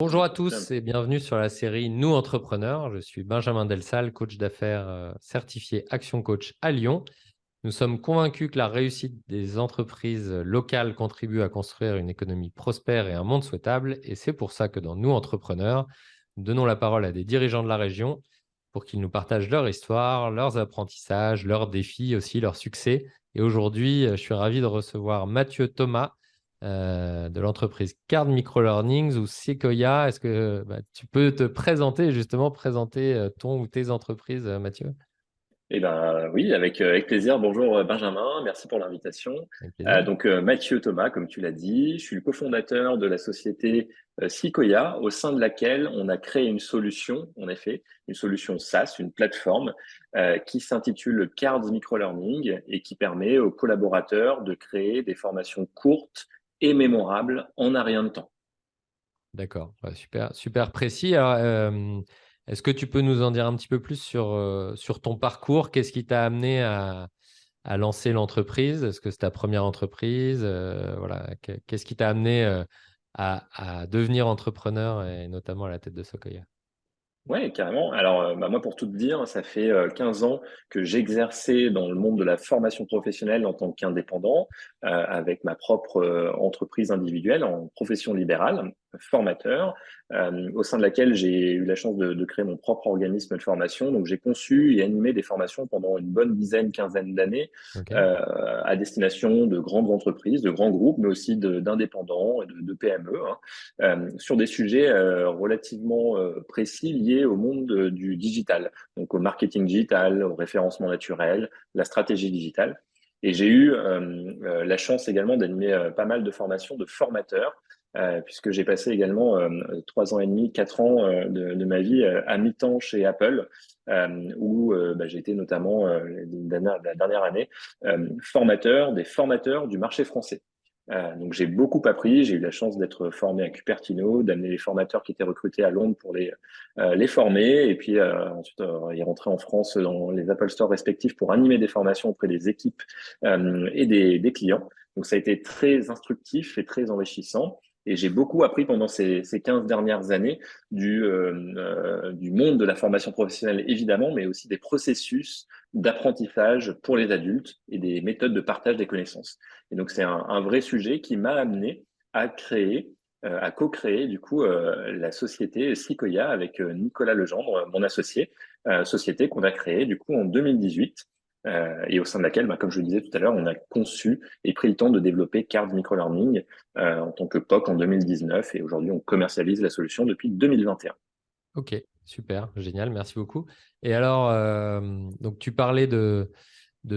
Bonjour à tous et bienvenue sur la série Nous Entrepreneurs. Je suis Benjamin Delsal, coach d'affaires certifié Action Coach à Lyon. Nous sommes convaincus que la réussite des entreprises locales contribue à construire une économie prospère et un monde souhaitable. Et c'est pour ça que dans Nous Entrepreneurs, nous donnons la parole à des dirigeants de la région pour qu'ils nous partagent leur histoire, leurs apprentissages, leurs défis, aussi leurs succès. Et aujourd'hui, je suis ravi de recevoir Mathieu Thomas, de l'entreprise Card Microlearnings ou Sequoia. Est-ce que tu peux te présenter, justement, présenter ton ou tes entreprises, Mathieu? Eh ben oui, avec plaisir. Bonjour Benjamin, merci pour l'invitation. Avec plaisir. Mathieu Thomas, comme tu l'as dit, je suis le cofondateur de la société Sequoia, au sein de laquelle on a créé une solution, en effet, une solution SaaS, une plateforme qui s'intitule Cards Microlearning et qui permet aux collaborateurs de créer des formations courtes et mémorables en un rien de temps. D'accord. Ouais, super, super précis. Alors, est-ce que tu peux nous en dire un petit peu plus sur ton parcours? Qu'est-ce qui t'a amené à lancer l'entreprise? Est-ce que c'est ta première entreprise? Voilà. Qu'est-ce qui t'a amené à devenir entrepreneur et notamment à la tête de Sequoia? Ouais, carrément. Alors, moi, pour tout te dire, ça fait 15 ans que j'exerçais dans le monde de la formation professionnelle en tant qu'indépendant, avec ma propre entreprise individuelle en profession libérale, formateur, au sein de laquelle j'ai eu la chance de créer mon propre organisme de formation. Donc, j'ai conçu et animé des formations pendant une bonne dizaine, quinzaine d'années Ok. à destination de grandes entreprises, de grands groupes, mais aussi d'indépendants et de PME, hein, sur des sujets relativement précis liés au monde du digital, donc au marketing digital, au référencement naturel, la stratégie digitale. Et j'ai eu la chance également d'animer pas mal de formations de formateurs, puisque j'ai passé également 3 ans et demi, 4 ans de ma vie à mi-temps chez Apple, où j'ai été notamment la dernière année formateur des formateurs du marché français. Donc j'ai beaucoup appris, j'ai eu la chance d'être formé à Cupertino, d'amener les formateurs qui étaient recrutés à Londres pour les former, et puis ensuite y rentrer en France dans les Apple Store respectifs pour animer des formations auprès des équipes et des clients. Donc ça a été très instructif et très enrichissant. Et j'ai beaucoup appris pendant ces 15 dernières années du monde de la formation professionnelle, évidemment, mais aussi des processus d'apprentissage pour les adultes et des méthodes de partage des connaissances. Et donc, c'est un vrai sujet qui m'a amené à créer, à co-créer, du coup, la société Sequoia avec Nicolas Legendre, mon associé, société qu'on a créée, du coup, en 2018. Et au sein de laquelle, comme je le disais tout à l'heure, on a conçu et pris le temps de développer Card Microlearning en tant que POC en 2019. Et aujourd'hui, on commercialise la solution depuis 2021. Ok, super, génial, merci beaucoup. Et alors, donc tu parlais de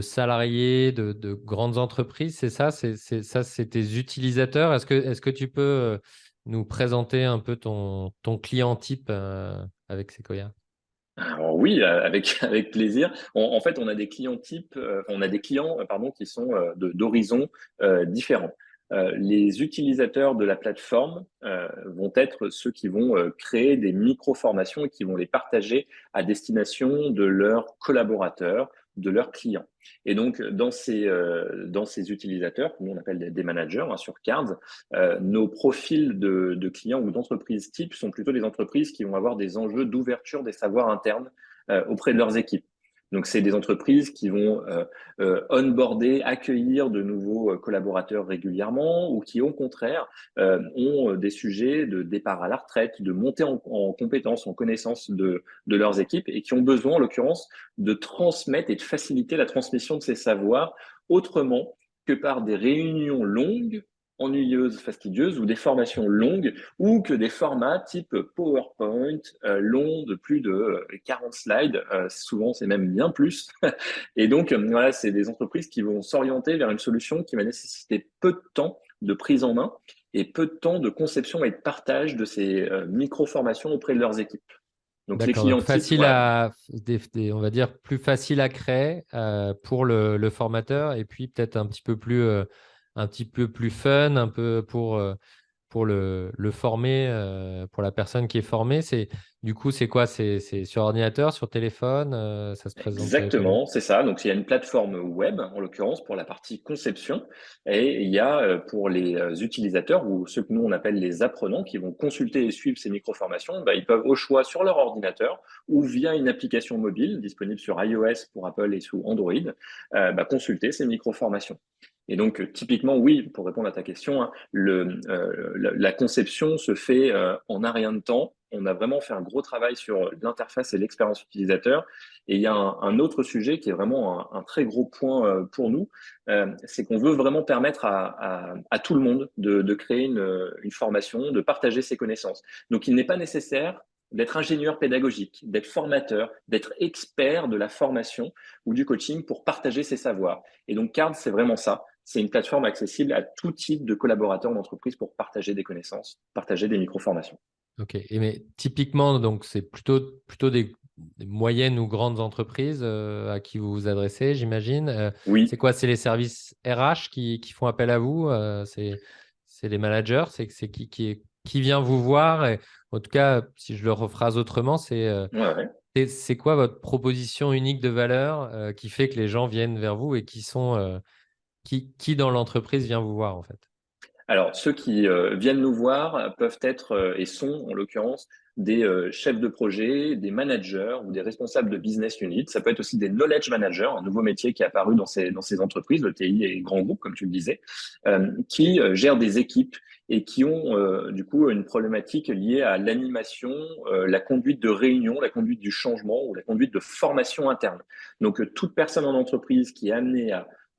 salariés, de grandes entreprises, c'est ça? Ça, c'est tes utilisateurs. Est-ce que tu peux nous présenter un peu ton client type avec Sequoia? Alors oui, avec plaisir. En fait, on a des clients types, on a des clients, pardon, qui sont d'horizons différents. Les utilisateurs de la plateforme vont être ceux qui vont créer des micro-formations et qui vont les partager à destination de leurs collaborateurs, de leurs clients. Et donc, dans ces utilisateurs, que nous on appelle des managers, hein, sur Cards, nos profils de clients ou d'entreprises types sont plutôt des entreprises qui vont avoir des enjeux d'ouverture des savoirs internes auprès de leurs équipes. Donc, c'est des entreprises qui vont onboarder, accueillir de nouveaux collaborateurs régulièrement ou qui, au contraire, ont des sujets de départ à la retraite, de montée en compétences, en connaissances de leurs équipes et qui ont besoin, en l'occurrence, de transmettre et de faciliter la transmission de ces savoirs autrement que par des réunions longues, ennuyeuses, fastidieuses ou des formations longues ou que des formats type PowerPoint longs de plus de 40 slides. Souvent, c'est même bien plus. Et donc, voilà, c'est des entreprises qui vont s'orienter vers une solution qui va nécessiter peu de temps de prise en main et peu de temps de conception et de partage de ces micro-formations auprès de leurs équipes. Donc, les D'accord, donc clients types, facile voilà. on va dire plus facile à créer pour le formateur et puis peut-être un petit peu plus fun, un peu pour le former, pour la personne qui est formée, du coup, c'est quoi? C'est sur ordinateur, sur téléphone? Ça se présente comment? Exactement, c'est ça. Donc, il y a une plateforme web, en l'occurrence, pour la partie conception. Et il y a pour les utilisateurs, ou ceux que nous, on appelle les apprenants, qui vont consulter et suivre ces micro-formations, bah, ils peuvent au choix sur leur ordinateur ou via une application mobile disponible sur iOS pour Apple et sous Android, bah, consulter ces micro-formations. Et donc, typiquement, oui, pour répondre à ta question, hein, la conception se fait en un rien de temps. On a vraiment fait un gros travail sur l'interface et l'expérience utilisateur. Et il y a un autre sujet qui est vraiment un très gros point pour nous, c'est qu'on veut vraiment permettre à tout le monde de créer une formation, de partager ses connaissances. Donc, il n'est pas nécessaire d'être ingénieur pédagogique, d'être formateur, d'être expert de la formation ou du coaching pour partager ses savoirs. Et donc, CARD, c'est vraiment ça. C'est une plateforme accessible à tout type de collaborateurs d'entreprise pour partager des connaissances, partager des micro-formations. Ok. Mais typiquement, donc, c'est plutôt des moyennes ou grandes entreprises à qui vous vous adressez, j'imagine. C'est Oui, quoi? C'est les services RH qui font appel à vous? C'est les managers? C'est qui vient vous voir? Et, en tout cas, si je le rephrase autrement, ouais, ouais. c'est quoi votre proposition unique de valeur qui fait que les gens viennent vers vous et qui dans l'entreprise vient vous voir en fait? Alors, ceux qui viennent nous voir peuvent être et sont en l'occurrence des chefs de projet, des managers ou des responsables de business unit. Ça peut être aussi des knowledge managers, un nouveau métier qui est apparu dans ces entreprises, le TI et grands groupes, comme tu le disais, qui gèrent des équipes et qui ont du coup une problématique liée à l'animation, la conduite de réunion, la conduite du changement ou la conduite de formation interne. Donc, toute personne en entreprise qui est amenée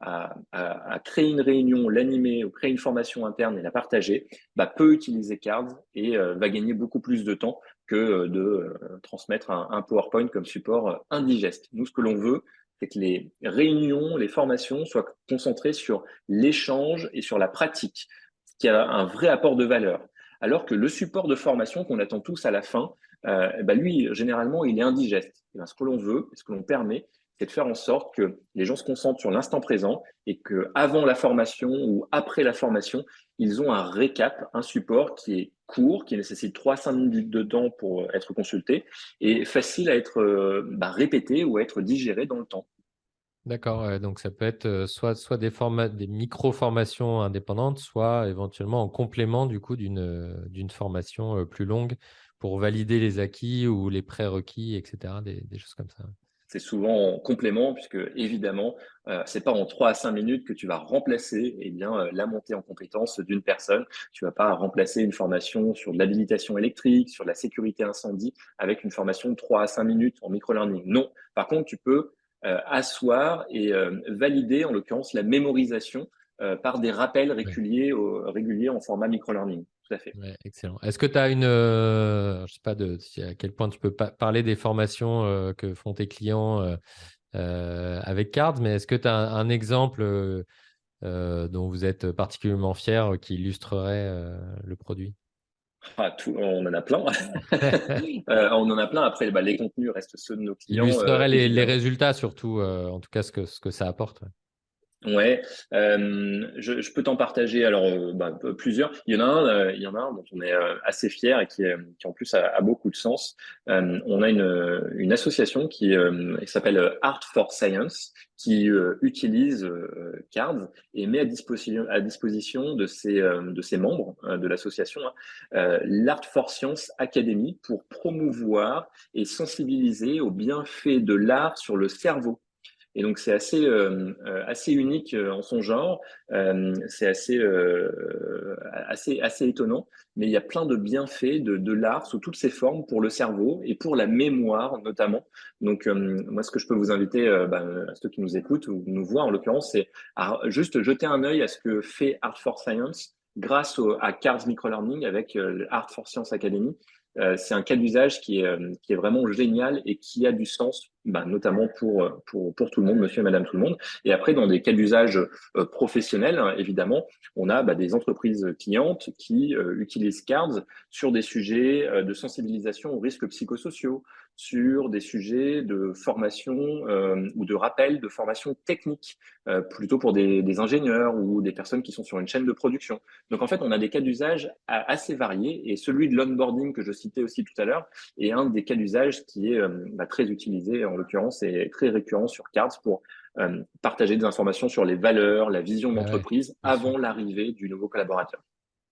à créer une réunion, l'animer ou créer une formation interne et la partager, bah, peut utiliser Cards et va gagner beaucoup plus de temps que de transmettre un PowerPoint comme support indigeste. Nous, ce que l'on veut, c'est que les réunions, les formations soient concentrées sur l'échange et sur la pratique, ce qui a un vrai apport de valeur. Alors que le support de formation qu'on attend tous à la fin, bah lui, généralement, il est indigeste. Et bien, ce que l'on veut, ce que l'on permet, c'est de faire en sorte que les gens se concentrent sur l'instant présent et que avant la formation ou après la formation, ils ont un récap, un support qui est court, qui nécessite 3 à 5 minutes de temps pour être consulté et facile à être répété ou à être digéré dans le temps. D'accord, ouais, donc ça peut être soit des micro-formations indépendantes, soit éventuellement en complément du coup d'une formation plus longue pour valider les acquis ou les prérequis, etc., des choses comme ça. C'est souvent en complément, puisque évidemment, c'est pas en 3 à 5 minutes que tu vas remplacer la montée en compétence d'une personne. Tu vas pas remplacer une formation sur de l'habilitation électrique, sur de la sécurité incendie, avec une formation de 3 à 5 minutes en micro-learning. Non. Par contre, tu peux asseoir et valider, en l'occurrence, la mémorisation par des rappels Ouais. réguliers en format micro-learning. Tout à fait. Ouais, excellent. Est-ce que tu as je sais pas à quel point tu peux parler des formations que font tes clients avec Cards, mais est-ce que tu as un exemple dont vous êtes particulièrement fier qui illustrerait le produit? On en a plein. On en a plein. Après, bah, les contenus restent ceux de nos Qui clients, illustrerait les évidemment. résultats surtout, en tout cas ce que ça apporte. Ouais. Ouais, je peux t'en partager alors plusieurs. Il y en a un dont on est assez fier et qui en plus a beaucoup de sens. On a une association qui s'appelle Art for Science qui utilise Cards et met à disposition de ses membres de l'association l'Art for Science Academy pour promouvoir et sensibiliser aux bienfaits de l'art sur le cerveau. Et donc c'est assez unique en son genre, c'est assez étonnant, mais il y a plein de bienfaits de l'art sous toutes ses formes pour le cerveau et pour la mémoire notamment. Donc moi ce que je peux vous inviter, à ceux qui nous écoutent ou nous voient en l'occurrence, c'est à juste jeter un œil à ce que fait Art for Science grâce à Cards Microlearning avec Art for Science Academy. C'est un cas d'usage qui est vraiment génial et qui a du sens notamment pour tout le monde, monsieur et madame tout le monde. Et après, dans des cas d'usage professionnels, hein, évidemment, on a des entreprises clientes qui utilisent Cards sur des sujets de sensibilisation aux risques psychosociaux, sur des sujets de formation ou de rappel de formation technique, plutôt pour des ingénieurs ou des personnes qui sont sur une chaîne de production. Donc en fait, on a des cas d'usage assez variés et celui de l'onboarding que je citais aussi tout à l'heure est un des cas d'usage qui est très utilisé en l'occurrence et très récurrent sur Cards pour partager des informations sur les valeurs, la vision Ouais, ouais, d'entreprise bien sûr. avant l'arrivée du nouveau collaborateur.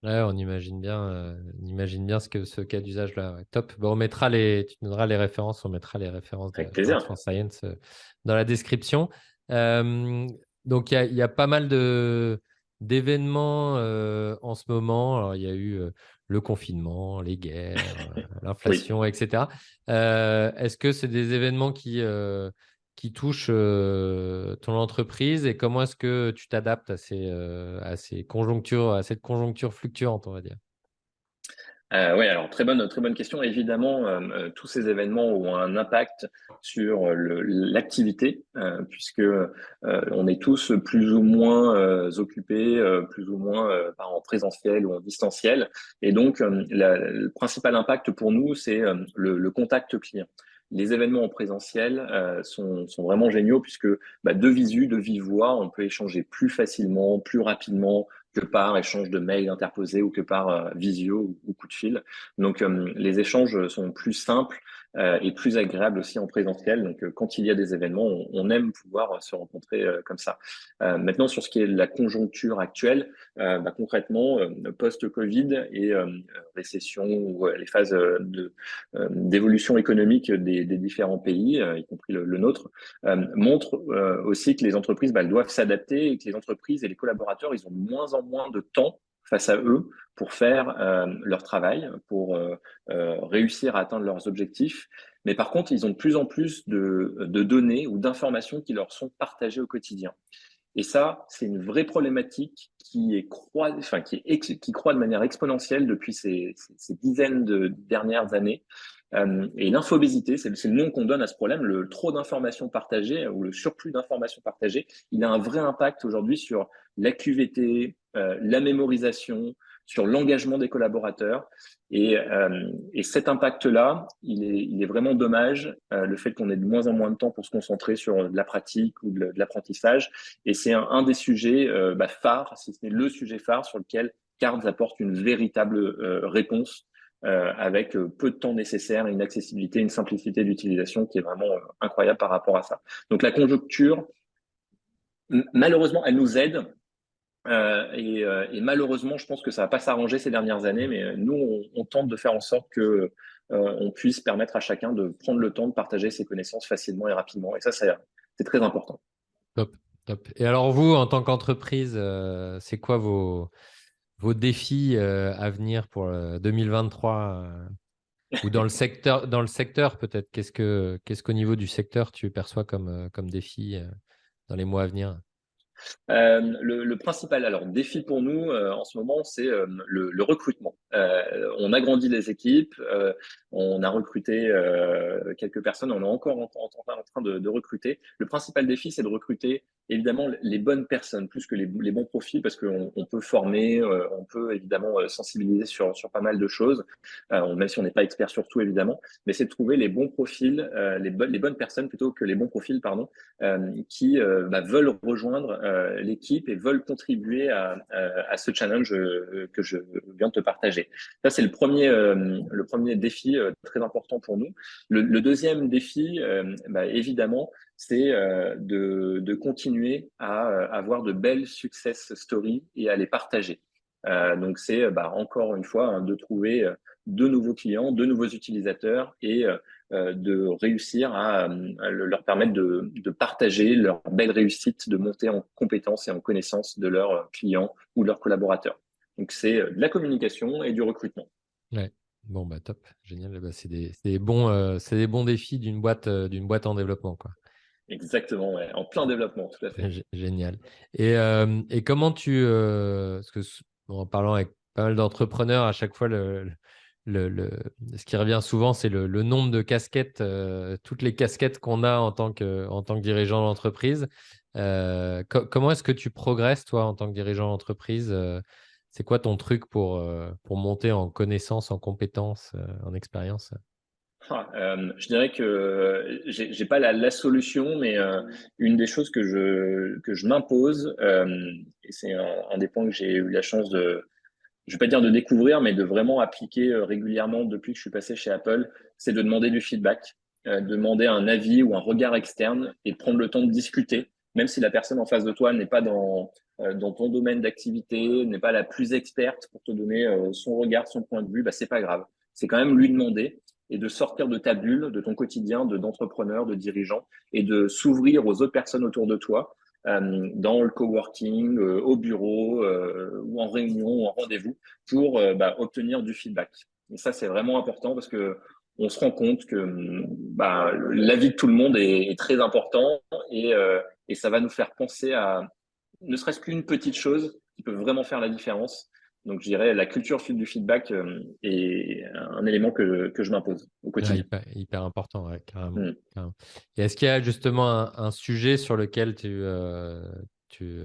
Ouais, on imagine bien ce cas d'usage-là. Ouais. Top. Bon, tu nous donneras les références, on mettra les références de Avec plaisir. Cards for Science dans la description. Euh, donc, il y a pas mal d'événements en ce moment. Alors, il y a eu le confinement, les guerres, Oui. l'inflation, etc. Est-ce que c'est des événements qui touchent ton entreprise et comment est-ce que tu t'adaptes à ces conjonctures, à cette conjoncture fluctuante, on va dire? Oui, alors très bonne question. Évidemment, tous ces événements ont un impact sur l'activité, puisque on est tous plus ou moins occupés, plus ou moins en présentiel ou en distanciel. Et donc, le principal impact pour nous, c'est le contact client. Les événements en présentiel sont vraiment géniaux puisque de visu, de vive voix, on peut échanger plus facilement, plus rapidement, que par échange de mails interposés ou que par visio ou coup de fil. Donc, les échanges sont plus simples et plus agréables aussi en présentiel. Donc, quand il y a des événements, on aime pouvoir se rencontrer comme ça. Maintenant, sur ce qui est de la conjoncture actuelle, concrètement, post-Covid et récession ou les phases d'évolution économique des différents pays, y compris le nôtre, montrent aussi que les entreprises elles doivent s'adapter et que les entreprises et les collaborateurs, ils ont de moins en moins de temps face à eux pour faire leur travail, pour réussir à atteindre leurs objectifs. Mais par contre, ils ont de plus en plus de données ou d'informations qui leur sont partagées au quotidien. Et ça, c'est une vraie problématique qui croît de manière exponentielle depuis ces dizaines de dernières années. Et l'infobésité, c'est le nom qu'on donne à ce problème, le trop d'informations partagées ou le surplus d'informations partagées, il a un vrai impact aujourd'hui sur la QVT, la mémorisation, sur l'engagement des collaborateurs. Et cet impact-là, il est vraiment dommage, le fait qu'on ait de moins en moins de temps pour se concentrer sur de la pratique ou de l'apprentissage. Et c'est un des sujets phares, si ce n'est le sujet phare sur lequel Cards apporte une véritable réponse avec peu de temps nécessaire, une accessibilité, une simplicité d'utilisation qui est vraiment incroyable par rapport à ça. Donc la conjoncture, malheureusement, elle nous aide. Et malheureusement, je pense que ça va pas s'arranger ces dernières années, mais nous, on tente de faire en sorte que on puisse permettre à chacun de prendre le temps de partager ses connaissances facilement et rapidement. Et ça, c'est très important. Top, top. Et alors vous, en tant qu'entreprise, c'est quoi vos défis à venir pour 2023 ou dans le secteur peut-être? Qu'est-ce qu'au niveau du secteur tu perçois comme défi dans les mois à venir? Le principal alors défi pour nous en ce moment, c'est le recrutement. On a grandi les équipes, on a recruté quelques personnes, on est encore en train de recruter. Le principal défi, c'est de recruter évidemment les bonnes personnes plus que les bons profils parce qu'on peut former, on peut évidemment sensibiliser sur pas mal de choses, même si on n'est pas expert sur tout évidemment, mais c'est de trouver les bons profils, les bonnes personnes plutôt que les bons profils, pardon, qui veulent rejoindre l'équipe et veulent contribuer à ce challenge que je viens de te partager. Ça, c'est le premier défi très important pour nous. Le deuxième défi, évidemment, c'est de continuer à avoir de belles success stories et à les partager. Donc, c'est encore une fois de trouver de nouveaux clients, de nouveaux utilisateurs et de réussir à leur permettre de partager leur belle réussite, de monter en compétences et en connaissances de leurs clients ou de leurs collaborateurs. Donc, c'est de la communication et du recrutement. Ouais. Bon, bah top, génial. Bah, c'est des bons défis d'une boîte en développement, quoi. Exactement, ouais, en plein développement, tout à fait. Génial. Et comment parce que en parlant avec pas mal d'entrepreneurs, à chaque fois, ce qui revient souvent, c'est le nombre de casquettes, toutes les casquettes qu'on a en tant que dirigeant d'entreprise. Comment est-ce que tu progresses, toi, en tant que dirigeant d'entreprise? C'est quoi ton truc pour monter en connaissances, en compétences, en expérience? Je dirais que j'ai pas la solution, mais une des choses que je m'impose, et c'est un des points que j'ai eu la chance de, je vais pas dire de découvrir, mais de vraiment appliquer régulièrement depuis que je suis passé chez Apple, c'est de demander du feedback, demander un avis ou un regard externe et prendre le temps de discuter, même si la personne en face de toi n'est pas dans ton domaine d'activité, n'est pas la plus experte pour te donner son regard, son point de vue, bah, c'est pas grave. C'est quand même lui demander et de sortir de ta bulle, de ton quotidien, d'entrepreneur, de dirigeant et de s'ouvrir aux autres personnes autour de toi dans le coworking, au bureau ou en réunion ou en rendez-vous pour obtenir du feedback. Et ça, c'est vraiment important parce que on se rend compte que l'avis de tout le monde est très important et ça va nous faire penser à ne serait-ce qu'une petite chose qui peut vraiment faire la différence. Donc, je dirais la culture du feedback est un élément que je m'impose au Ouais, quotidien. hyper important, ouais, carrément, Mm. carrément. Et est-ce qu'il y a justement un sujet sur lequel tu, tu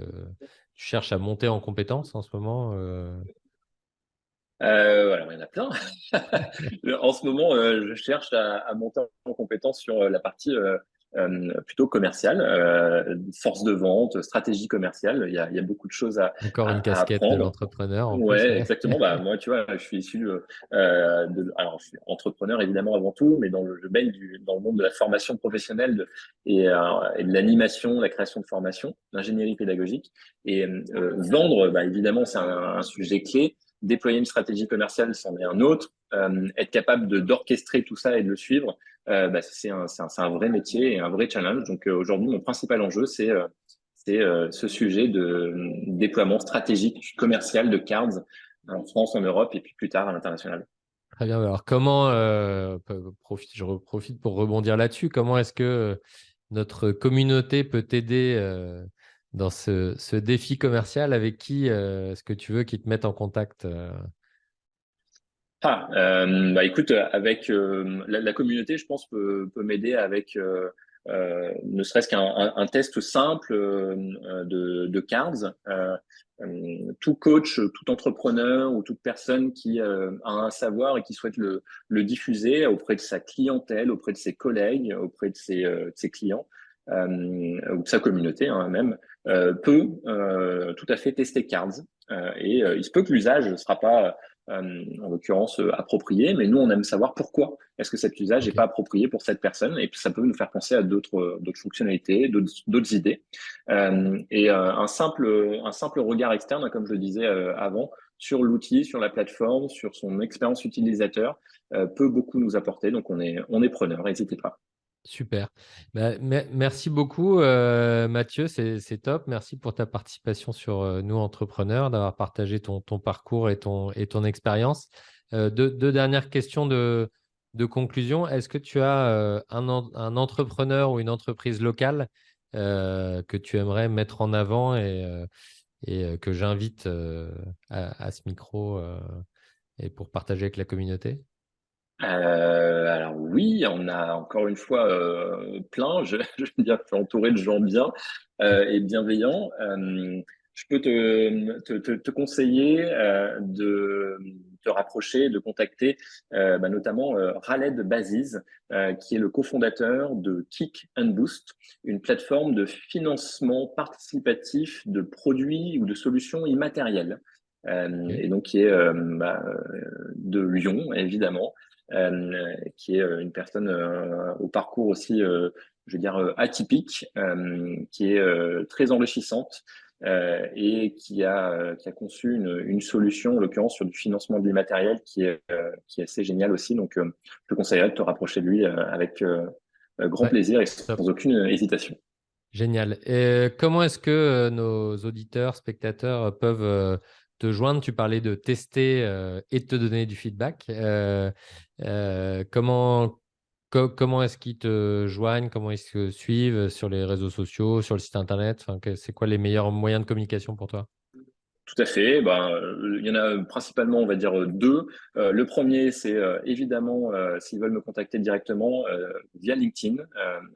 cherches à monter en compétence en ce moment? Alors, il y en a plein. En ce moment, je cherche à monter en compétence sur la partie plutôt commerciale, force de vente, stratégie commerciale. Il y a beaucoup de choses Encore une à casquette de apprendre. l'entrepreneur en plus, Ouais, ouais. exactement. Bah, moi, tu vois, je suis issu alors, je suis entrepreneur évidemment avant tout, mais je baigne dans le monde de la formation professionnelle et de l'animation, la création de formation, l'ingénierie pédagogique. Et vendre, bah, évidemment, c'est un sujet clé. Déployer une stratégie commerciale, c'en est un autre. Être capable d'orchestrer tout ça et de le suivre, c'est un vrai métier et un vrai challenge. Donc aujourd'hui, mon principal enjeu, c'est ce sujet de déploiement stratégique commercial de Cards en France, en Europe et puis plus tard à l'international. Très bien. Alors, comment, je profite pour rebondir là-dessus, comment est-ce que notre communauté peut t'aider dans ce défi commercial? Avec qui est-ce que tu veux qu'ils te mettent en contact? Écoute, avec la communauté, je pense peut m'aider avec ne serait-ce qu'un un test simple de Cards. Tout coach, tout entrepreneur ou toute personne qui a un savoir et qui souhaite le diffuser auprès de sa clientèle, auprès de ses collègues, auprès de ses clients ou de sa communauté hein, même, peut tout à fait tester Cards. Il se peut que l'usage ne sera pas en l'occurrence approprié, mais nous on aime savoir pourquoi est-ce que cet usage n'est Ok, pas approprié pour cette personne et puis ça peut nous faire penser à d'autres fonctionnalités, d'autres idées un simple regard externe, hein, comme je le disais avant, sur l'outil, sur la plateforme, sur son expérience utilisateur peut beaucoup nous apporter. Donc on est preneur, n'hésitez pas. super. Bah, merci beaucoup, Mathieu. C'est top. Merci pour ta participation sur Nous Entrepreneurs, d'avoir partagé ton parcours et ton expérience. Deux dernières questions de conclusion. Est-ce que tu as un entrepreneur ou une entreprise locale que tu aimerais mettre en avant et que j'invite à ce micro et pour partager avec la communauté? Alors oui, on a encore une fois plein. Je veux dire, je suis entouré de gens bien et bienveillants. Je peux te conseiller de te rapprocher, de contacter notamment Khaled Baziz, qui est le cofondateur de Kick and Boost, une plateforme de financement participatif de produits ou de solutions immatérielles. Ok. Et donc qui est de Lyon, évidemment qui est une personne au parcours aussi, je veux dire, atypique, qui est très enrichissante et qui a conçu une solution, en l'occurrence sur du financement de l'immatériel, qui est assez génial aussi. Donc, je te conseillerais de te rapprocher de lui avec grand Ouais, plaisir et top. sans aucune hésitation. Génial. Et comment est-ce que nos auditeurs, spectateurs peuvent te joindre? Tu parlais de tester et de te donner du feedback. Comment comment est-ce qu'ils te joignent? Comment ils se suivent sur les réseaux sociaux, sur le site internet? Enfin, c'est quoi les meilleurs moyens de communication pour toi? Tout à fait. Il y en a principalement, on va dire, deux. Le premier, c'est évidemment, s'ils veulent me contacter directement via LinkedIn.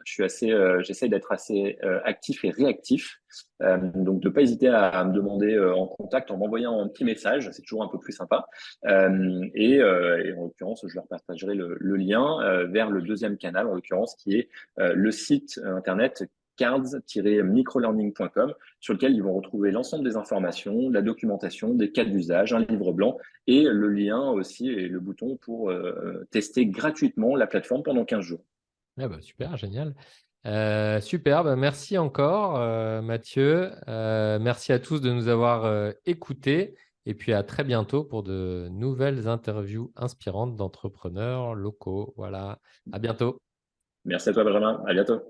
J'essaie d'être assez actif et réactif. Donc, de ne pas hésiter à me demander en contact en m'envoyant un petit message. C'est toujours un peu plus sympa. Et en l'occurrence, je leur partagerai le lien vers le deuxième canal, en l'occurrence, qui est le site internet cards-microlearning.com sur lequel ils vont retrouver l'ensemble des informations, la documentation, des cas d'usage, un livre blanc et le lien aussi et le bouton pour tester gratuitement la plateforme pendant 15 jours. Ah bah, super, génial. Super, bah, merci encore Mathieu. Merci à tous de nous avoir écoutés et puis à très bientôt pour de nouvelles interviews inspirantes d'entrepreneurs locaux. Voilà, à bientôt. Merci à toi, Benjamin. À bientôt.